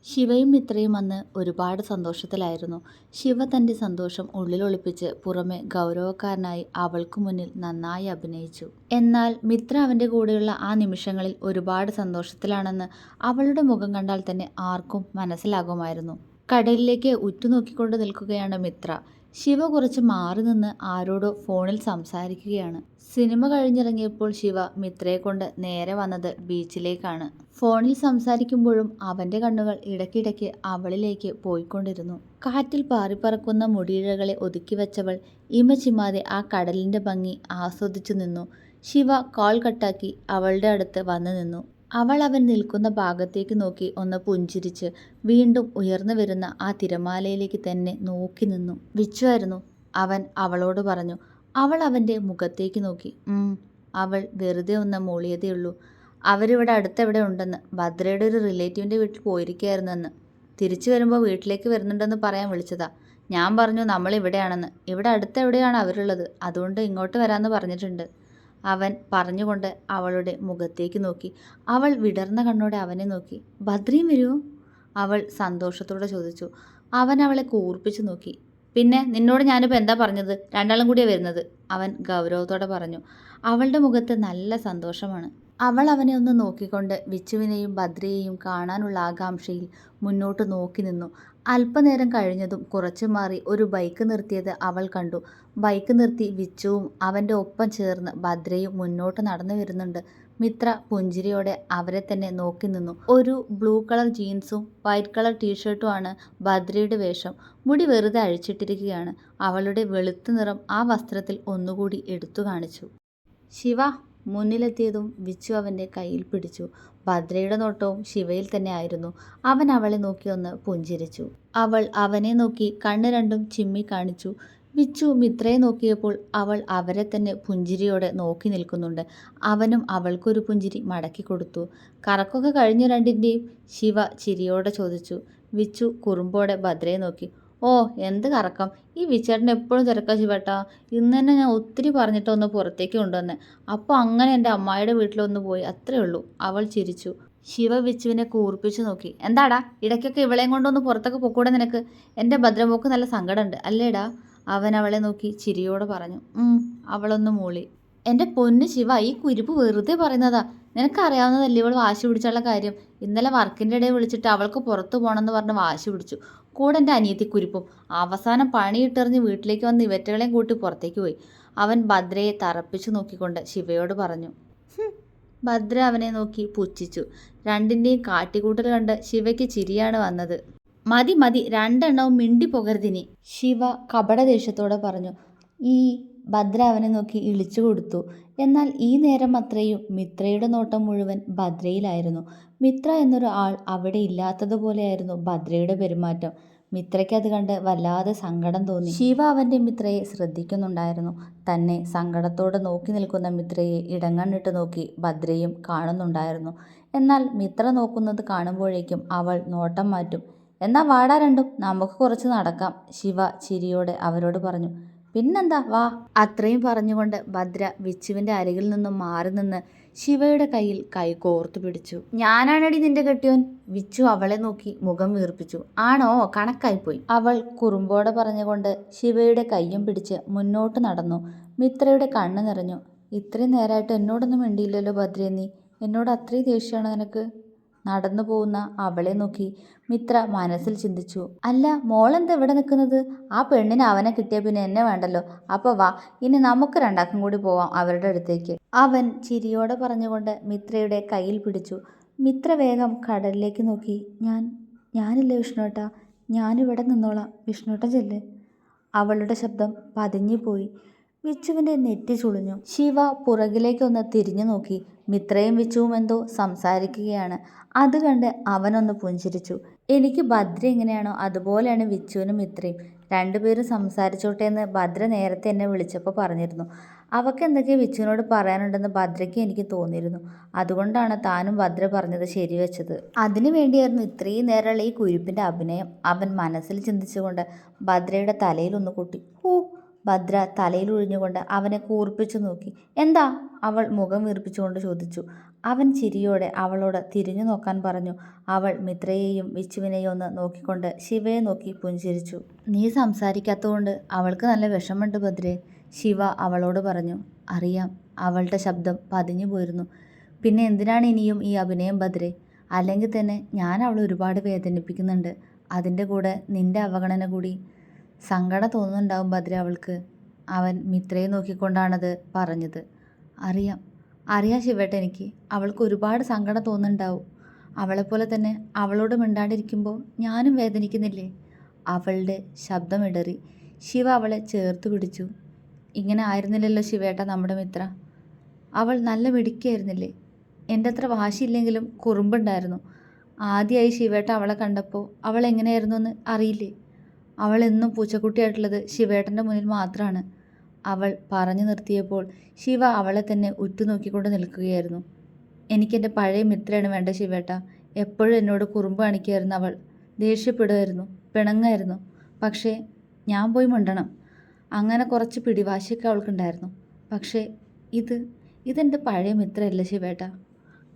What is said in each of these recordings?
ശിവയും മിത്രയും അന്ന് ഒരുപാട് സന്തോഷത്തിലായിരുന്നു. ശിവ തൻ്റെ സന്തോഷം ഉള്ളിലൊളിപ്പിച്ച് പുറമെ ഗൗരവക്കാരനായി അവൾക്ക് മുന്നിൽ നന്നായി അഭിനയിച്ചു. എന്നാൽ മിത്ര അവൻ്റെ കൂടെയുള്ള ആ നിമിഷങ്ങളിൽ ഒരുപാട് സന്തോഷത്തിലാണെന്ന് അവളുടെ മുഖം കണ്ടാൽ തന്നെ ആർക്കും മനസ്സിലാകുമായിരുന്നു. കടലിലേക്ക് ഉറ്റുനോക്കിക്കൊണ്ട് നിൽക്കുകയാണ് മിത്ര. ശിവ കുറച്ച് മാറി നിന്ന് ആരോടോ ഫോണിൽ സംസാരിക്കുകയാണ്. സിനിമ കഴിഞ്ഞിറങ്ങിയപ്പോൾ ശിവ മിത്രയെ കൊണ്ട് നേരെ വന്നത് ബീച്ചിലേക്കാണ്. ഫോണിൽ സംസാരിക്കുമ്പോഴും അവൻ്റെ കണ്ണുകൾ ഇടയ്ക്കിടയ്ക്ക് അവളിലേക്ക് പോയിക്കൊണ്ടിരുന്നു. കാറ്റിൽ പാറിപ്പറക്കുന്ന മുടിയിഴകളെ ഒതുക്കി വച്ചവൾ ഇമ ചിമ്മാതെ ആ കടലിൻ്റെ ഭംഗി ആസ്വദിച്ചു നിന്നു. ശിവ കോൾ കട്ടാക്കി അവളുടെ അടുത്ത് വന്നു നിന്നു. അവൾ അവൻ നിൽക്കുന്ന ഭാഗത്തേക്ക് നോക്കി ഒന്ന് പുഞ്ചിരിച്ച് വീണ്ടും ഉയർന്നു വരുന്ന ആ തിരമാലയിലേക്ക് തന്നെ നോക്കി നിന്നു. വിച്ചുവായിരുന്നു, അവൻ അവളോട് പറഞ്ഞു. അവൾ അവൻ്റെ മുഖത്തേക്ക് നോക്കി. അവൾ വെറുതെ ഒന്ന് മൂളിയതേയുള്ളൂ. അവരിവിടെ അടുത്തെവിടെ ഉണ്ടെന്ന്. ഭദ്രയുടെ ഒരു റിലേറ്റീവിൻ്റെ വീട്ടിൽ പോയിരിക്കുകയായിരുന്നെന്ന്. തിരിച്ചു വരുമ്പോൾ വീട്ടിലേക്ക് വരുന്നുണ്ടെന്ന് പറയാൻ വിളിച്ചതാ. ഞാൻ പറഞ്ഞു നമ്മളിവിടെയാണെന്ന്. ഇവിടെ അടുത്തെവിടെയാണ് അവരുള്ളത്, അതുകൊണ്ട് ഇങ്ങോട്ട് വരാമെന്ന് പറഞ്ഞിട്ടുണ്ട്. അവൻ പറഞ്ഞുകൊണ്ട് അവളുടെ മുഖത്തേക്ക് നോക്കി. അവൾ വിടർന്ന കണ്ണോടെ അവനെ നോക്കി. ഭദ്രയും വരുമോ? അവൾ സന്തോഷത്തോടെ ചോദിച്ചു. അവൻ അവളെ കൂർപ്പിച്ചു നോക്കി. പിന്നെ നിന്നോട് ഞാനിപ്പോൾ എന്താ പറഞ്ഞത്? രണ്ടാളും കൂടിയാണ് വരുന്നത്, അവൻ ഗൗരവത്തോടെ പറഞ്ഞു. അവളുടെ മുഖത്ത് നല്ല സന്തോഷമാണ്. അവൾ അവനെ ഒന്ന് നോക്കിക്കൊണ്ട് വിച്ചുവിനെയും ഭദ്രയെയും കാണാനുള്ള ആകാംക്ഷയിൽ മുന്നോട്ട് നോക്കി നിന്നു. അല്പനേരം കഴിഞ്ഞതും കുറച്ചു മാറി ഒരു ബൈക്ക് നിർത്തിയത് അവൾ കണ്ടു. ബൈക്ക് നിർത്തി വിച്ചുവും അവൻ്റെ ഒപ്പം ചേർന്ന് ഭദ്രയും മുന്നോട്ട് നടന്നു വരുന്നുണ്ട്. മിത്ര പുഞ്ചിരിയോടെ അവരെ തന്നെ നോക്കി നിന്നു. ഒരു ബ്ലൂ കളർ ജീൻസും വൈറ്റ് കളർ ടീഷർട്ടുമാണ് ഭദ്രയുടെ വേഷം. മുടി വെറുതെ അഴിച്ചിട്ടിരിക്കുകയാണ്. അവളുടെ വെളുത്ത നിറം ആ വസ്ത്രത്തിൽ ഒന്നുകൂടി എടുത്തു കാണിച്ചു. ശിവ മുന്നിലെത്തിയതും വിച്ചു അവൻ്റെ കയ്യിൽ പിടിച്ചു. ഭദ്രയുടെ നോട്ടവും ശിവയിൽ തന്നെ ആയിരുന്നു. അവൻ അവളെ നോക്കി ഒന്ന് പുഞ്ചിരിച്ചു. അവൾ അവനെ നോക്കി കണ്ണ് രണ്ടും ചിമ്മി കാണിച്ചു. വിച്ചു മിത്രയെ നോക്കിയപ്പോൾ അവൾ അവരെ തന്നെ പുഞ്ചിരിയോടെ നോക്കി നിൽക്കുന്നുണ്ട്. അവനും അവൾക്കൊരു പുഞ്ചിരി മടക്കി കൊടുത്തു. കറക്കൊക്കെ കഴിഞ്ഞ രണ്ടിൻ്റെയും? ശിവ ചിരിയോടെ ചോദിച്ചു. വിച്ചു കുറുമ്പോടെ ഭദ്രയെ നോക്കി. ഓ, എന്ത് കറക്കം! ഈ വിച്ചേട്ടൻ എപ്പോഴും തിരക്കാ ശിവേട്ടാ. ഇന്ന് തന്നെ ഞാൻ ഒത്തിരി പറഞ്ഞിട്ടൊന്ന് പുറത്തേക്ക് കൊണ്ടുവന്നേ. അപ്പോൾ അങ്ങനെ എൻ്റെ അമ്മായിയുടെ വീട്ടിലൊന്ന് പോയി, അത്രേ ഉള്ളൂ. അവൾ ചിരിച്ചു. ശിവ വിച്ചുവിനെ കൂർപ്പിച്ചു നോക്കി. എന്താടാ, ഇടയ്ക്കൊക്കെ ഇവളെയും കൊണ്ടൊന്ന് പുറത്തൊക്കെ പൊക്കൂടെ നിനക്ക്? എൻ്റെ ഭദ്രമോക്ക് നല്ല സങ്കടമുണ്ട് അല്ലേടാ? അവൻ അവളെ നോക്കി ചിരിയോടെ പറഞ്ഞു. അവളൊന്ന് മൂളി. എൻ്റെ പൊന്ന് ശിവ, ഈ കുരിപ്പ് വെറുതെ പറയുന്നതാ. നിനക്കറിയാവുന്നതല്ലേ ഇവൾ വാശി പിടിച്ചുള്ള കാര്യം. ഇന്നലെ വർക്കിൻ്റെ ഇടയിൽ വിളിച്ചിട്ട് അവൾക്ക് പുറത്തു പോകണമെന്ന് പറഞ്ഞ് വാശി പിടിച്ചു. കൂടെ എൻ്റെ അനിയത്തി കുരിപ്പും. അവസാനം പണിയിട്ടെറിഞ്ഞ് വീട്ടിലേക്ക് വന്ന് ഇവറ്റകളെയും കൂട്ടി പുറത്തേക്ക് പോയി. അവൻ ഭദ്രയെ തറപ്പിച്ചു നോക്കിക്കൊണ്ട് ശിവയോട് പറഞ്ഞു. ഭദ്ര അവനെ നോക്കി പുച്ഛിച്ചു. രണ്ടിൻ്റെയും കാട്ടിക്കൂട്ടൽ കണ്ട് ശിവയ്ക്ക് ചിരിയാണ് വന്നത്. മതി മതി, രണ്ടെണ്ണവും മിണ്ടി പോകരുതിനി, ശിവ കപടദേഷ്യത്തോടെ പറഞ്ഞു. ഈ ഭദ്ര അവനെ നോക്കി ഇളിച്ചു കൊടുത്തു. എന്നാൽ ഈ നേരം അത്രയും മിത്രയുടെ നോട്ടം മുഴുവൻ ഭദ്രയിലായിരുന്നു. മിത്ര എന്നൊരു ആൾ അവിടെ ഇല്ലാത്തതുപോലെയായിരുന്നു ഭദ്രയുടെ പെരുമാറ്റം. മിത്രയ്ക്ക് അത് കണ്ട് വല്ലാതെ സങ്കടം തോന്നി. ശിവ അവൻ്റെ മിത്രയെ ശ്രദ്ധിക്കുന്നുണ്ടായിരുന്നു. തന്നെ സങ്കടത്തോടെ നോക്കി നിൽക്കുന്ന മിത്രയെ ഇടങ്ങണ്ണിട്ട് നോക്കി ഭദ്രയും കാണുന്നുണ്ടായിരുന്നു. എന്നാൽ മിത്ര നോക്കുന്നത് കാണുമ്പോഴേക്കും അവൾ നോട്ടം മാറ്റും. എന്നാ വാടാ രണ്ടും, നമുക്ക് കുറച്ച് നടക്കാം, ശിവ ചിരിയോടെ അവരോട് പറഞ്ഞു. പിന്നെന്താ, വാ. അത്രയും പറഞ്ഞുകൊണ്ട് ഭദ്ര വിച്ചുവിൻ്റെ അരികിൽ നിന്നും മാറി നിന്ന് ശിവയുടെ കയ്യിൽ കൈ കോർത്തു പിടിച്ചു. ഞാനാണടി നിന്റെ കെട്ടിയോൻ? വിച്ചു അവളെ നോക്കി മുഖം വീർപ്പിച്ചു. ആണോ, കണക്കായിപ്പോയി, അവൾ കുറുമ്പോടെ പറഞ്ഞുകൊണ്ട് ശിവയുടെ കയ്യും പിടിച്ച് മുന്നോട്ട് നടന്നു. മിത്രയുടെ കണ്ണ് നിറഞ്ഞു. ഇത്രയും നേരമായിട്ട് എന്നോടൊന്നും മിണ്ടിയില്ലല്ലോ ഭദ്രേ, നീ എന്നോട് അത്രയും ദേഷ്യമാണ് നിനക്ക്? നടന്നു പോകുന്ന അവളെ നോക്കി മിത്ര മനസ്സിൽ ചിന്തിച്ചു. അല്ല, മോളെന്താ ഇവിടെ നിൽക്കുന്നത്? ആ പെണ്ണിന് അവനെ കിട്ടിയ പിന്നെ എന്നെ വേണ്ടല്ലോ. അപ്പോൾ വാ, ഇനി നമുക്ക് രണ്ടാക്കും കൂടി പോവാം അവരുടെ അടുത്തേക്ക്, അവൻ ചിരിയോടെ പറഞ്ഞുകൊണ്ട് മിത്രയുടെ കയ്യിൽ പിടിച്ചു. മിത്ര വേഗം കടലിലേക്ക് നോക്കി. ഞാനില്ലേ വിഷ്ണുവേട്ടാ, ഞാനിവിടെ നിന്നോളാം, വിഷ്ണുവേട്ടൻ ചെല്ല്. അവളുടെ ശബ്ദം പതിഞ്ഞുപോയി. വിച്ചുവിൻ്റെ നെറ്റി ചുളിഞ്ഞു. ശിവ പുറകിലേക്കൊന്ന് തിരിഞ്ഞു നോക്കി. മിത്രയും വിച്ചുവും എന്തോ സംസാരിക്കുകയാണ്. അത് കണ്ട് അവനൊന്ന് പുഞ്ചിരിച്ചു. എനിക്ക് ഭദ്ര എങ്ങനെയാണോ അതുപോലെയാണ് വിച്ചുവിനും മിത്രയും. രണ്ടുപേരും സംസാരിച്ചോട്ടെ എന്ന് ഭദ്ര നേരത്തെ എന്നെ വിളിച്ചപ്പോൾ പറഞ്ഞിരുന്നു. അവൾക്ക് എന്തൊക്കെ വിച്ചുവിനോട് പറയാനുണ്ടെന്ന് ഭദ്രയ്ക്ക് എനിക്ക് തോന്നിയിരുന്നു. അതുകൊണ്ടാണ് താനും ഭദ്ര പറഞ്ഞത് ശരിവെച്ചത്. അതിനു വേണ്ടിയായിരുന്നു ഇത്രയും നേരമുള്ള ഈ കുരിപ്പിൻ്റെ അഭിനയം, അവൻ മനസ്സിൽ ചിന്തിച്ചുകൊണ്ട് ഭദ്രയുടെ തലയിലൊന്ന് കൊട്ടി. ഭദ്ര തലയിൽ ഒഴിഞ്ഞുകൊണ്ട് അവനെ കൂർപ്പിച്ചു നോക്കി. എന്താ, അവൾ മുഖം വീർപ്പിച്ചുകൊണ്ട് ചോദിച്ചു. അവൻ ചിരിയോടെ അവളോട് തിരിഞ്ഞു നോക്കാൻ പറഞ്ഞു. അവൾ മിത്രയെയും വിച്ചുവിനെയും ഒന്ന് നോക്കിക്കൊണ്ട് ശിവയെ നോക്കി പുഞ്ചിരിച്ചു. നീ സംസാരിക്കാത്തതുകൊണ്ട് അവൾക്ക് നല്ല വിഷമമുണ്ട് ഭദ്രേ, ശിവ അവളോട് പറഞ്ഞു. അറിയാം. അവളുടെ ശബ്ദം പതിഞ്ഞു പോയിരുന്നു. പിന്നെ എന്തിനാണ് ഇനിയും ഈ അഭിനയം ഭദ്രേ? അല്ലെങ്കിൽ തന്നെ ഞാൻ അവളെ ഒരുപാട് വേദനിപ്പിക്കുന്നുണ്ട്. അതിൻ്റെ കൂടെ നിന്റെ അവഗണന കൂടി. സങ്കടം തോന്നുന്നുണ്ടാവും ഭദ്രേ അവൾക്ക്. അവൻ മിത്രയെ നോക്കിക്കൊണ്ടാണത് പറഞ്ഞത്. അറിയാം ശിവേട്ട, എനിക്ക് അവൾക്ക് ഒരുപാട് സങ്കടം തോന്നുന്നുണ്ടാവും. അവളെപ്പോലെ തന്നെ അവളോട് മിണ്ടാണ്ടിരിക്കുമ്പോൾ ഞാനും വേദനിക്കുന്നില്ലേ? അവളുടെ ശബ്ദമിടറി. ശിവ അവളെ ചേർത്ത് പിടിച്ചു. ഇങ്ങനെ ആയിരുന്നില്ലല്ലോ ശിവേട്ട നമ്മുടെ മിത്ര. അവൾ നല്ല മിടുക്കിയായിരുന്നില്ലേ? എൻ്റെ അത്ര വാശിയില്ലെങ്കിലും കുറുമ്പുണ്ടായിരുന്നു. ആദ്യമായി ശിവേട്ട അവളെ കണ്ടപ്പോൾ അവൾ എങ്ങനെയായിരുന്നു എന്ന് അറിയില്ലേ? അവൾ എന്നും പൂച്ചക്കുട്ടിയായിട്ടുള്ളത് ശിവേട്ടൻ്റെ മുന്നിൽ മാത്രമാണ്. അവൾ പറഞ്ഞു നിർത്തിയപ്പോൾ ശിവ അവളെ തന്നെ ഉറ്റുനോക്കിക്കൊണ്ട് നിൽക്കുകയായിരുന്നു. എനിക്കെൻ്റെ പഴയ മിത്രയാണ് വേണ്ട ശിവേട്ട. എപ്പോഴും എന്നോട് കുറുമ്പ് കാണിക്കുമായിരുന്നു അവൾ. ദേഷ്യപ്പെടുമായിരുന്നു, പിണങ്ങായിരുന്നു. പക്ഷേ ഞാൻ പോയി മിണ്ടണം. അങ്ങനെ കുറച്ച് പിടിവാശിയൊക്കെ അവൾക്കുണ്ടായിരുന്നു. പക്ഷേ ഇതെൻ്റെ പഴയ മിത്രമല്ല ശിവേട്ട.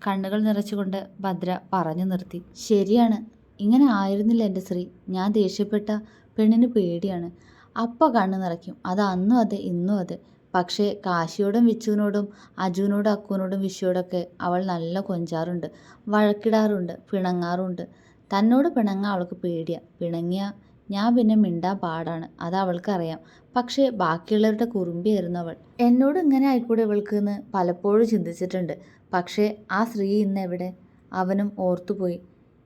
കണ്ണുകൾ നിറച്ചുകൊണ്ട് ഭദ്ര പറഞ്ഞു നിർത്തി. ശരിയാണ്, ഇങ്ങനെ ആയിരുന്നില്ല എൻ്റെ ശ്രീ. ഞാൻ ദേഷ്യപ്പെട്ട പെണ്ണിന് പേടിയാണ്. അപ്പം കണ്ണ് നിറയ്ക്കും. അത് അന്നും അതെ ഇന്നും അതെ. പക്ഷേ കാശിയോടും വിച്ചുവിനോടും അജുവിനോടും അക്കുവിനോടും വിഷുവോടൊക്കെ അവൾ നല്ല കൊഞ്ചാറുണ്ട്, വഴക്കിടാറുണ്ട്, പിണങ്ങാറുണ്ട്. തന്നോട് പിണങ്ങാൻ അവൾക്ക് പേടിയാണ്. പിണങ്ങിയ ഞാൻ പിന്നെ മിണ്ടാൻ പാടാണ്, അത് അവൾക്കറിയാം. പക്ഷേ ബാക്കിയുള്ളവരുടെ കുറുമ്പിയായിരുന്നു അവൾ. എന്നോട് ഇങ്ങനെ ആയിക്കൂടെ ഇവൾക്ക് എന്ന് പലപ്പോഴും ചിന്തിച്ചിട്ടുണ്ട്. പക്ഷേ ആ സ്ത്രീ ഇന്ന് എവിടെ? അവനും ഓർത്തുപോയി.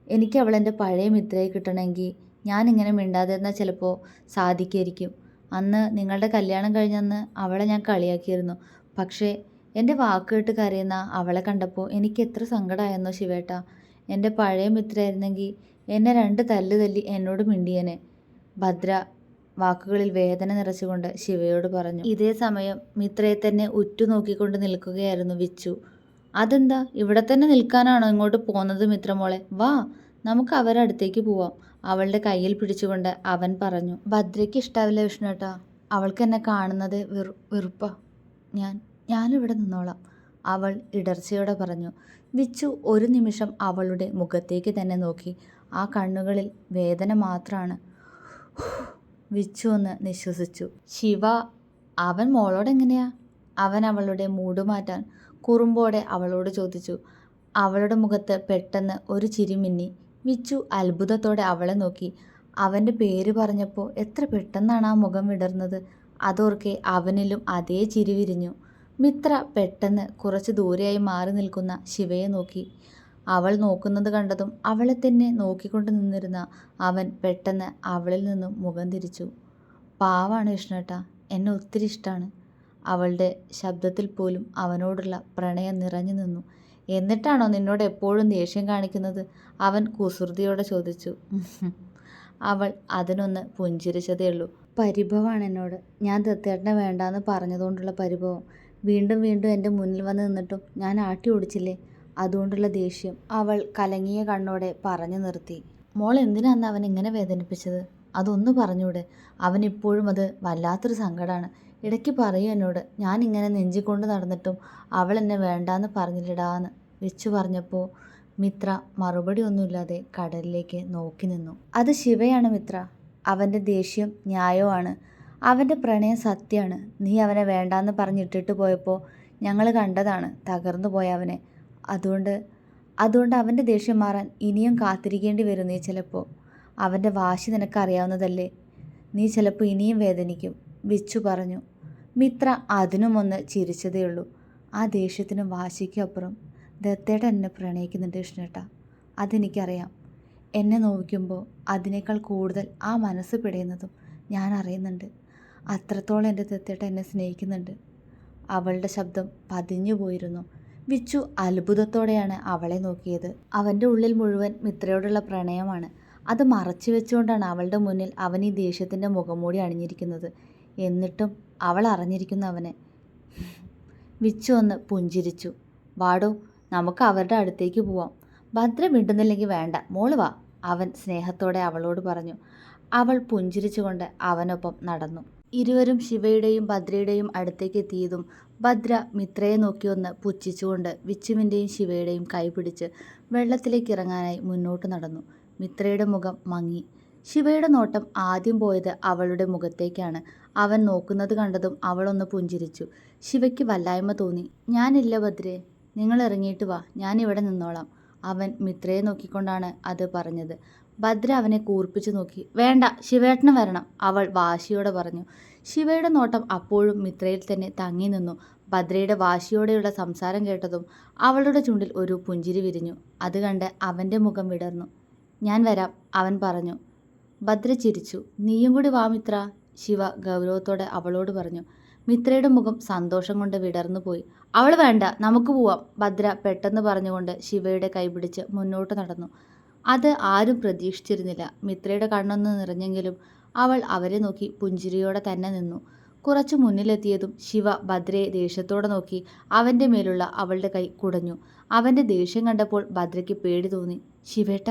എനിക്ക് അവളെൻ്റെ പഴയ മിത്രയെ കിട്ടണമെങ്കിൽ ഞാനിങ്ങനെ മിണ്ടാതിരുന്നാൽ ചിലപ്പോൾ സാധിക്കുമായിരിക്കും. അന്ന് നിങ്ങളുടെ കല്യാണം കഴിഞ്ഞന്ന് അവളെ ഞാൻ കളിയാക്കിയിരുന്നു. പക്ഷേ എൻ്റെ വാക്ക് കേട്ട് കരയുന്ന അവളെ കണ്ടപ്പോൾ എനിക്ക് എത്ര സങ്കടമായെന്നോ ശിവേട്ട. എൻ്റെ പഴയ മിത്രയായിരുന്നെങ്കിൽ എന്നെ 2 തല്ല് തല്ലി എന്നോട് മിണ്ടിയനെ. ഭദ്ര വാക്കുകളിൽ വേദന നിറച്ചുകൊണ്ട് ശിവയോട് പറഞ്ഞു. ഇതേ സമയം മിത്രയെ തന്നെ ഉറ്റുനോക്കിക്കൊണ്ട് നിൽക്കുകയായിരുന്നു വിച്ചു. അതെന്താ, ഇവിടെ തന്നെ നിൽക്കാനാണോ ഇങ്ങോട്ട് പോകുന്നത് മിത്രമോളെ? വാ, നമുക്ക് അവരുടെ അടുത്തേക്ക് പോവാം. അവളുടെ കയ്യിൽ പിടിച്ചുകൊണ്ട് അവൻ പറഞ്ഞു. ഭദ്രയ്ക്ക് ഇഷ്ടാവില്ല വിഷ്ണുവേട്ടാ. അവൾക്ക് എന്നെ കാണുന്നത് വെറുപ്പാ. ഞാനിവിടെ നിന്നോളാം, അവൾ ഇടർച്ചയോടെ പറഞ്ഞു. വിച്ചു ഒരു നിമിഷം അവളുടെ മുഖത്തേക്ക് തന്നെ നോക്കി. ആ കണ്ണുകളിൽ വേദന മാത്രമാണ്. വിച്ചു ഒന്ന് നിശ്വസിച്ചു. ശിവ, അവൻ മോളോടെങ്ങനെയാ? അവൻ അവളുടെ മൂഡ് മാറ്റാൻ കുറുമ്പോടെ അവളോട് ചോദിച്ചു. അവളുടെ മുഖത്ത് പെട്ടെന്ന് ഒരു ചിരി മിന്നി. വിച്ചു അത്ഭുതത്തോടെ അവളെ നോക്കി. അവൻ്റെ പേര് പറഞ്ഞപ്പോൾ എത്ര പെട്ടെന്നാണ് ആ മുഖം വിടർന്നത്. അതോർക്കെ അവനിലും അതേ ചിരി വിരിഞ്ഞു. മിത്ര പെട്ടെന്ന് കുറച്ച് ദൂരെയായി മാറി നിൽക്കുന്ന ശിവയെ നോക്കി. അവൾ നോക്കുന്നത് കണ്ടതും അവളെ തന്നെ നോക്കിക്കൊണ്ട് നിന്നിരുന്ന അവൻ പെട്ടെന്ന് അവളിൽ നിന്നും മുഖം തിരിച്ചു. പാവാണ് വിഷ്ണുവേട്ടാ, എന്നെ ഒത്തിരി ഇഷ്ടമാണ്. അവളുടെ ശബ്ദത്തിൽ പോലും അവനോടുള്ള പ്രണയം നിറഞ്ഞു നിന്നു. എന്നിട്ടാണോ നിന്നോട് എപ്പോഴും ദേഷ്യം കാണിക്കുന്നത്? അവൻ കുസൃതിയോടെ ചോദിച്ചു. അവൾ അതിനൊന്ന് പുഞ്ചിരിച്ചതേയുള്ളൂ. പരിഭവമാണ് എന്നോട്. ഞാൻ ദത്തേട്ടനെ വേണ്ടാന്ന് പറഞ്ഞതുകൊണ്ടുള്ള പരിഭവം. വീണ്ടും വീണ്ടും എൻ്റെ മുന്നിൽ വന്ന് നിന്നിട്ടും ഞാൻ ആട്ടി ഓടിച്ചില്ലേ, അതുകൊണ്ടുള്ള ദേഷ്യം, അവൾ കലങ്ങിയ കണ്ണോടെ പറഞ്ഞു നിർത്തി. മോൾ എന്തിനാന്ന് അവൻ ഇങ്ങനെ വേദനിപ്പിച്ചത്? അതൊന്ന് പറഞ്ഞൂടെ? അവനിപ്പോഴും അത് വല്ലാത്തൊരു സങ്കടമാണ്. ഇടയ്ക്ക് പറയും എന്നോട്, ഞാൻ ഇങ്ങനെ നെഞ്ചിക്കൊണ്ട് നടന്നിട്ടും അവൾ എന്നെ വേണ്ടാന്ന് പറഞ്ഞില്ലടാന്ന്. വെച്ചു പറഞ്ഞപ്പോൾ മിത്ര മറുപടി ഒന്നുമില്ലാതെ കടലിലേക്ക് നോക്കി നിന്നു. അത് ശിവയാണ് മിത്ര. അവൻ്റെ ദേഷ്യം ന്യായമാണ്. അവൻ്റെ പ്രണയം സത്യമാണ്. നീ അവനെ വേണ്ടാന്ന് പറഞ്ഞിട്ടിട്ട് പോയപ്പോൾ ഞങ്ങൾ കണ്ടതാണ് തകർന്നു പോയ അവനെ. അതുകൊണ്ട് അവൻ്റെ ദേഷ്യം മാറാൻ ഇനിയും കാത്തിരിക്കേണ്ടി വരും നീ ചിലപ്പോൾ. അവൻ്റെ വാശി നിനക്കറിയാവുന്നതല്ലേ. നീ ചിലപ്പോൾ ഇനിയും വേദനിക്കും, വിച്ചു പറഞ്ഞു. മിത്ര അതിനുമൊന്ന് ചിരിച്ചതേയുള്ളൂ. ആ ദേഷ്യത്തിനും വാശിക്കും അപ്പുറം ദത്തേട്ടൻ എന്നെ പ്രണയിക്കുന്നുണ്ട് വിഷ്ണുവേട്ടാ. അതെനിക്കറിയാം. എന്നെ നോവിക്കുമ്പോൾ അതിനേക്കാൾ കൂടുതൽ ആ മനസ്സ് പിടയുന്നതും ഞാൻ അറിയുന്നുണ്ട്. അത്രത്തോളം എൻ്റെ ദത്തേട്ടൻ എന്നെ സ്നേഹിക്കുന്നുണ്ട്. അവളുടെ ശബ്ദം പതിഞ്ഞു പോയിരുന്നു. വിച്ചു അത്ഭുതത്തോടെയാണ് അവളെ നോക്കിയത്. അവൻ്റെ ഉള്ളിൽ മുഴുവൻ മിത്രയോടുള്ള പ്രണയമാണ്. അത് മറച്ചു വെച്ചുകൊണ്ടാണ് അവളുടെ മുന്നിൽ അവൻ ഈ ദേഷ്യത്തിൻ്റെ മുഖംമൂടി അണിഞ്ഞിരിക്കുന്നത്. എന്നിട്ടും അവൾ അറിഞ്ഞിരിക്കുന്നു അവനെ. വിച്ചു ഒന്ന് പുഞ്ചിരിച്ചു. വാടോ, നമുക്ക് അവരുടെ അടുത്തേക്ക് പോവാം. ഭദ്ര മിണ്ടുന്നില്ലെങ്കിൽ വേണ്ട, മോള് വാ, അവൻ സ്നേഹത്തോടെ അവളോട് പറഞ്ഞു. അവൾ പുഞ്ചിരിച്ചുകൊണ്ട് അവനൊപ്പം നടന്നു. ഇരുവരും ശിവയുടെയും ഭദ്രയുടെയും അടുത്തേക്ക് എത്തിയതും ഭദ്ര മിത്രയെ നോക്കി ഒന്ന് പുച്ഛിച്ചുകൊണ്ട് വിച്ചുവിൻ്റെയും ശിവയുടെയും കൈ പിടിച്ച് വെള്ളത്തിലേക്ക് ഇറങ്ങാനായി മുന്നോട്ട് നടന്നു. മിത്രയുടെ മുഖം മങ്ങി. ശിവയുടെ നോട്ടം ആദ്യം പോയത് അവളുടെ മുഖത്തേക്കാണ്. അവൻ നോക്കുന്നത് കണ്ടതും അവളൊന്ന് പുഞ്ചിരിച്ചു. ശിവയ്ക്ക് വല്ലായ്മ തോന്നി. ഞാനില്ല ഭദ്രേ, നിങ്ങൾ ഇറങ്ങിയിട്ട് വാ, ഞാൻ ഇവിടെ നിന്നോളാം. അവൻ മിത്രയെ നോക്കിക്കൊണ്ടാണ് അത് പറഞ്ഞത്. ഭദ്ര അവനെ കൂർപ്പിച്ചു നോക്കി. വേണ്ട, ശിവേട്ടന് വരണം, അവൾ വാശിയോടെ പറഞ്ഞു. ശിവയുടെ നോട്ടം അപ്പോഴും മിത്രയിൽ തന്നെ തങ്ങി നിന്നു. ഭദ്രയുടെ വാശിയോടെയുള്ള സംസാരം കേട്ടതും അവളുടെ ചുണ്ടിൽ ഒരു പുഞ്ചിരി വിരിഞ്ഞു. അത് കണ്ട് അവൻ്റെ മുഖം വിടർന്നു. ഞാൻ വരാം, അവൻ പറഞ്ഞു. ഭദ്ര ചിരിച്ചു. നീയും കൂടി വാ മിത്ര, ശിവ ഗൗരവത്തോടെ അവളോട് പറഞ്ഞു. മിത്രയുടെ മുഖം സന്തോഷം കൊണ്ട് വിടർന്നു പോയി. അവൾ വേണ്ട, നമുക്ക് പോവാം, ഭദ്ര പെട്ടെന്ന് പറഞ്ഞുകൊണ്ട് ശിവയുടെ കൈപിടിച്ച് മുന്നോട്ട് നടന്നു. അത് ആരും പ്രതീക്ഷിച്ചിരുന്നില്ല. മിത്രയുടെ കണ്ണൊന്ന് നിറഞ്ഞെങ്കിലും അവൾ അവരെ നോക്കി പുഞ്ചിരിയോടെ തന്നെ നിന്നു. കുറച്ചു മുന്നിലെത്തിയതും ശിവ ഭദ്രയെ ദേഷ്യത്തോടെ നോക്കി. അവൻ്റെ മേലുള്ള അവളുടെ കൈ കുടഞ്ഞു. അവൻ്റെ ദേഷ്യം കണ്ടപ്പോൾ ഭദ്രയ്ക്ക് പേടി തോന്നി. ശിവേട്ട,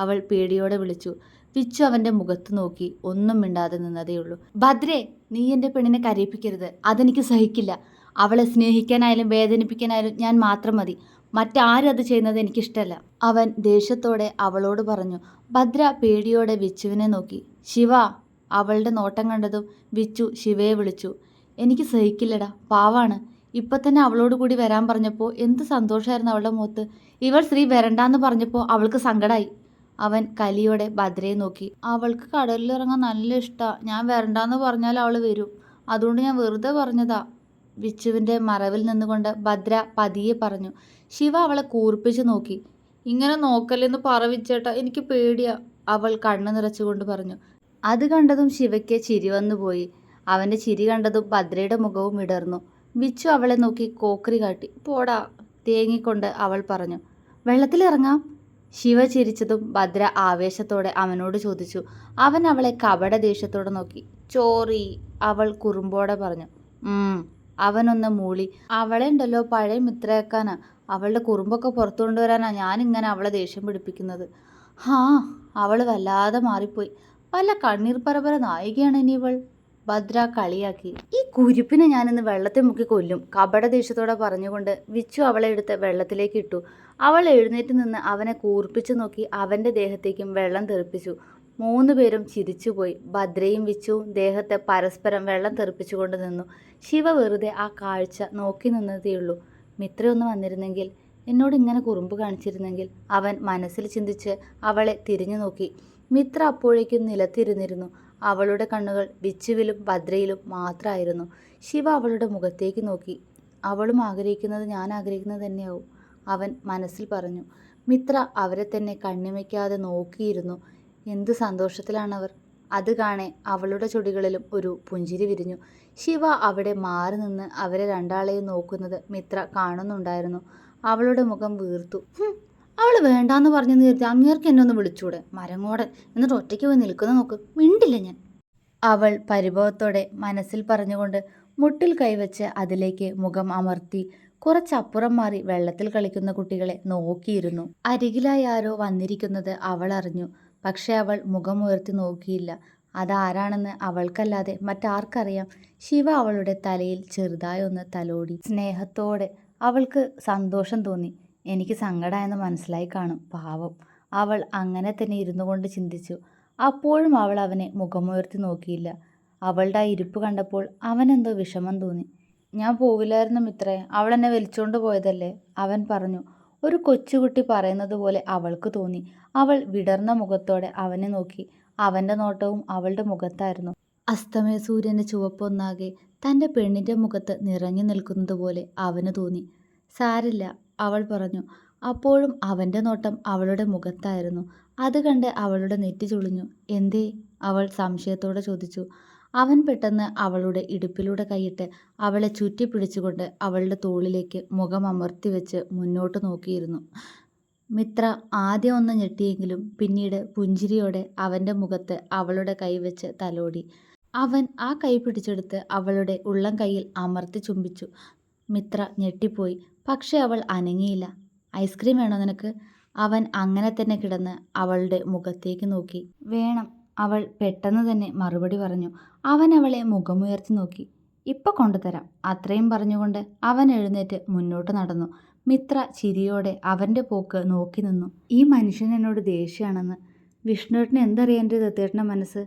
അവൾ പേടിയോടെ വിളിച്ചു. വിച്ചു അവൻ്റെ മുഖത്ത് നോക്കി ഒന്നും മിണ്ടാതെ നിന്നതേയുള്ളൂ. ഭദ്രേ, നീ എൻ്റെ പെണ്ണിനെ കരയിപ്പിക്കരുത്, അതെനിക്ക് സഹിക്കില്ല. അവളെ സ്നേഹിക്കാനായാലും വേദനിപ്പിക്കാനായാലും ഞാൻ മാത്രം മതി. മറ്റാരും അത് ചെയ്യുന്നത് എനിക്കിഷ്ടമല്ല, അവൻ ദേഷ്യത്തോടെ അവളോട് പറഞ്ഞു. ഭദ്ര പേടിയോടെ വിച്ചുവിനെ നോക്കി. ശിവ, അവളുടെ നോട്ടം കണ്ടതും വിച്ചു ശിവയെ വിളിച്ചു. എനിക്ക് സഹിക്കില്ലടാ, പാവാണ്. ഇപ്പം തന്നെ അവളോട് കൂടി വരാൻ പറഞ്ഞപ്പോൾ എന്ത് സന്തോഷമായിരുന്നു അവളുടെ മുഖത്ത്. ഇവൾ സ്ത്രീ വരണ്ടാന്ന് പറഞ്ഞപ്പോൾ അവൾക്ക് സങ്കടമായി. അവൻ കലിയോടെ ഭദ്രയെ നോക്കി. അവൾക്ക് കടലിലിറങ്ങാൻ നല്ല ഇഷ്ടമാണ്. ഞാൻ വരണ്ടാന്ന് പറഞ്ഞാൽ അവൾ വരും, അതുകൊണ്ട് ഞാൻ വെറുതെ പറഞ്ഞതാ, വിച്ചുവിൻ്റെ മറവിൽ നിന്നുകൊണ്ട് ഭദ്ര പതിയെ പറഞ്ഞു. ശിവ അവളെ കൂർപ്പിച്ച് നോക്കി. ഇങ്ങനെ നോക്കല്ലെന്ന് പറവിച്ചേട്ടാ, എനിക്ക് പേടിയാ, അവൾ കണ്ണു നിറച്ചുകൊണ്ട് പറഞ്ഞു. അത് കണ്ടതും ശിവയ്ക്ക് ചിരി വന്നുപോയി. അവൻ്റെ ചിരി കണ്ടതും ഭദ്രയുടെ മുഖവും ഇടർന്നു. വിച്ചു അവളെ നോക്കി കോക്കറി കാട്ടി. പോടാ, തേങ്ങിക്കൊണ്ട് അവൾ പറഞ്ഞു. വെള്ളത്തിലിറങ്ങാം. ശിവ ചിരിച്ചതും ഭദ്ര ആവേശത്തോടെ അവനോട് ചോദിച്ചു. അവൻ അവളെ കപട ദേഷ്യത്തോടെ നോക്കി. ചോറി, അവൾ കുറുമ്പോടെ പറഞ്ഞു. അവനൊന്ന് മൂളി. അവളെ ഉണ്ടല്ലോ പഴയ മിത്രയാക്കാനാ, അവളുടെ കുറുമ്പൊക്കെ പുറത്തു കൊണ്ടുവരാനാ ഞാനിങ്ങനെ അവളെ ദേഷ്യം പിടിപ്പിക്കുന്നത്. ഹാ, അവൾ വല്ലാതെ മാറിപ്പോയി. വല്ല കണ്ണീർ പരപര നായികയാണ് ഇനി ഇവൾ, ഭദ്ര കളിയാക്കി. ഈ കുരിപ്പിനെ ഞാനിന്ന് വെള്ളത്തിൽ മുക്കി കൊല്ലും, കപട ദേഷ്യത്തോടെ പറഞ്ഞുകൊണ്ട് വിച്ചു അവളെ എടുത്ത് വെള്ളത്തിലേക്ക് ഇട്ടു. അവൾ എഴുന്നേറ്റ് നിന്ന് അവനെ കൂർപ്പിച്ചു നോക്കി. അവൻ്റെ ദേഹത്തേക്കും വെള്ളം തെറിപ്പിച്ചു. 3 പേരും ചിരിച്ചുപോയി. ഭദ്രയും വിച്ചുവും ദേഹത്തെ പരസ്പരം വെള്ളം തെറിപ്പിച്ചുകൊണ്ട് നിന്നു. ശിവ വെറുതെ ആ കാഴ്ച നോക്കി നിന്നതേയുള്ളൂ. മിത്രയൊന്ന് വന്നിരുന്നെങ്കിൽ, എന്നോട് ഇങ്ങനെ കുറുമ്പ് കാണിച്ചിരുന്നെങ്കിൽ, അവൻ മനസ്സിൽ ചിന്തിച്ച് അവളെ തിരിഞ്ഞു നോക്കി. മിത്ര അപ്പോഴേക്കും നിലത്തിരുന്നിരുന്നു. അവളുടെ കണ്ണുകൾ വിച്ചുവിലും ഭദ്രയിലും മാത്രമായിരുന്നു. ശിവ അവളുടെ മുഖത്തേക്ക് നോക്കി. അവളും ആഗ്രഹിക്കുന്നത് ഞാൻ ആഗ്രഹിക്കുന്നത് തന്നെയാവും, അവൻ മനസ്സിൽ പറഞ്ഞു. മിത്ര അവരെ തന്നെ കണ്ണിമയ്ക്കാതെ നോക്കിയിരുന്നു. എന്ത് സന്തോഷത്തിലാണവർ. അത് കാണെ അവളുടെ ചുടികളിലും ഒരു പുഞ്ചിരി വിരിഞ്ഞു. ശിവ അവിടെ മാറി നിന്ന് അവരെ രണ്ടാളെയും നോക്കുന്നത് മിത്ര കാണുന്നുണ്ടായിരുന്നു. അവളുടെ മുഖം വീർത്തു. അവൾ വേണ്ടാന്ന് പറഞ്ഞെന്ന് കരുതി അങ്ങേർക്ക് എന്നെ ഒന്ന് വിളിച്ചൂടെ, മരങ്ങോടൻ, എന്നിട്ട് ഒറ്റയ്ക്ക് പോയി നിൽക്കുന്ന നോക്ക്, മിണ്ടില്ല ഞാൻ, അവൾ പരിഭവത്തോടെ മനസ്സിൽ പറഞ്ഞുകൊണ്ട് മുട്ടിൽ കൈവച്ച് അതിലേക്ക് മുഖം അമർത്തി കുറച്ചപ്പുറം മാറി വെള്ളത്തിൽ കളിക്കുന്ന കുട്ടികളെ നോക്കിയിരുന്നു. അരികിലായി ആരോ വന്നിരിക്കുന്നത് അവൾ അറിഞ്ഞു. പക്ഷെ അവൾ മുഖമുയർത്തി നോക്കിയില്ല. അതാരാണെന്ന് അവൾക്കല്ലാതെ മറ്റാർക്കറിയാം. ശിവ അവളുടെ തലയിൽ ചെറുതായി ഒന്ന് തലോടി. സ്നേഹത്തോടെ. അവൾക്ക് സന്തോഷം തോന്നി. എനിക്ക് സങ്കടമായെന്ന് മനസ്സിലായി കാണും, പാവം, അവൾ അങ്ങനെ തന്നെ ഇരുന്നു കൊണ്ട് ചിന്തിച്ചു. അപ്പോഴും അവൾ അവനെ മുഖമുയർത്തി നോക്കിയില്ല. അവളുടെ ആ ഇരിപ്പ് കണ്ടപ്പോൾ അവനെന്തോ വിഷമം തോന്നി. ഞാൻ പോവില്ലായിരുന്നു മിത്രേ, അവൾ എന്നെ വലിച്ചുകൊണ്ട് പോയതല്ലേ, അവൻ പറഞ്ഞു. ഒരു കൊച്ചുകുട്ടി പറയുന്നത് പോലെ അവൾക്ക് തോന്നി. അവൾ വിടർന്ന മുഖത്തോടെ അവനെ നോക്കി. അവൻ്റെ നോട്ടവും അവളുടെ മുഖത്തായിരുന്നു. അസ്തമയ സൂര്യൻ്റെ ചുവപ്പൊന്നാകെ തൻ്റെ പെണ്ണിൻ്റെ മുഖത്ത് നിറഞ്ഞു നിൽക്കുന്നത് പോലെ അവന് തോന്നി. സാരില്ല, അവൾ പറഞ്ഞു. അപ്പോഴും അവൻ്റെ നോട്ടം അവളുടെ മുഖത്തായിരുന്നു. അത് കണ്ട് അവളുടെ നെറ്റി ചുളിഞ്ഞു. എന്തേ, അവൾ സംശയത്തോടെ ചോദിച്ചു. അവൻ പെട്ടെന്ന് അവളുടെ ഇടുപ്പിലൂടെ കൈയിട്ട് അവളെ ചുറ്റിപ്പിടിച്ചുകൊണ്ട് അവളുടെ തോളിലേക്ക് മുഖം അമർത്തി വെച്ച് മുന്നോട്ട് നോക്കിയിരുന്നു. മിത്ര ആദ്യം ഒന്ന് ഞെട്ടിയെങ്കിലും പിന്നീട് പുഞ്ചിരിയോടെ അവൻ്റെ മുഖത്ത് അവളുടെ കൈ വെച്ച് തലോടി. അവൻ ആ കൈ പിടിച്ചെടുത്ത് അവളുടെ ഉള്ളം കൈയിൽ അമർത്തി ചുംബിച്ചു. മിത്ര ഞെട്ടിപ്പോയി. പക്ഷെ അവൾ അനങ്ങിയില്ല. ഐസ്ക്രീം വേണോ നിനക്ക്? അവൻ അങ്ങനെ തന്നെ കിടന്ന് അവളുടെ മുഖത്തേക്ക് നോക്കി. വേണം, അവൾ പെട്ടെന്ന് തന്നെ മറുപടി പറഞ്ഞു. അവൻ അവളെ മുഖമുയർത്തി നോക്കി. ഇപ്പം കൊണ്ടുതരാം. അത്രയും പറഞ്ഞുകൊണ്ട് അവൻ എഴുന്നേറ്റ് മുന്നോട്ട് നടന്നു. മിത്ര ചിരിയോടെ അവൻ്റെ പോക്ക് നോക്കി നിന്നു. ഈ മനുഷ്യൻ എന്നോട് ദേഷ്യമാണെന്ന്. വിഷ്ണുവേട്ടന് എന്തറിയാം എൻ്റെ ദത്തേട്ടൻ്റെ മനസ്സ്?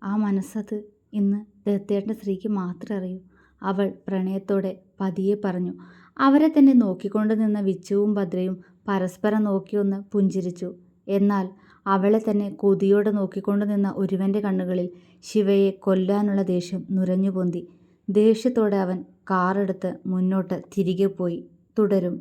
ആ മനസ്സത് ഇന്ന് ദത്തേട്ടൻ്റെ സ്ത്രീക്ക് മാത്രമേ അറിയൂ. അവൾ പ്രണയത്തോടെ പതിയെ പറഞ്ഞു. അവരെ തന്നെ നോക്കിക്കൊണ്ട് നിന്ന വിച്ചുവും ഭദ്രയും പരസ്പരം നോക്കിയൊന്ന് പുഞ്ചിരിച്ചു. എന്നാൽ അവളെ തന്നെ കൊതിയോടെ നോക്കിക്കൊണ്ട് നിന്ന ഒരുവൻ്റെ കണ്ണുകളിൽ ശിവയെ കൊല്ലാനുള്ള ദേഷ്യം നുരഞ്ഞുപൊന്തി. ദേഷ്യത്തോടെ അവൻ കാറെടുത്ത് മുന്നോട്ട് തിരികെ പോയി. തുടരും.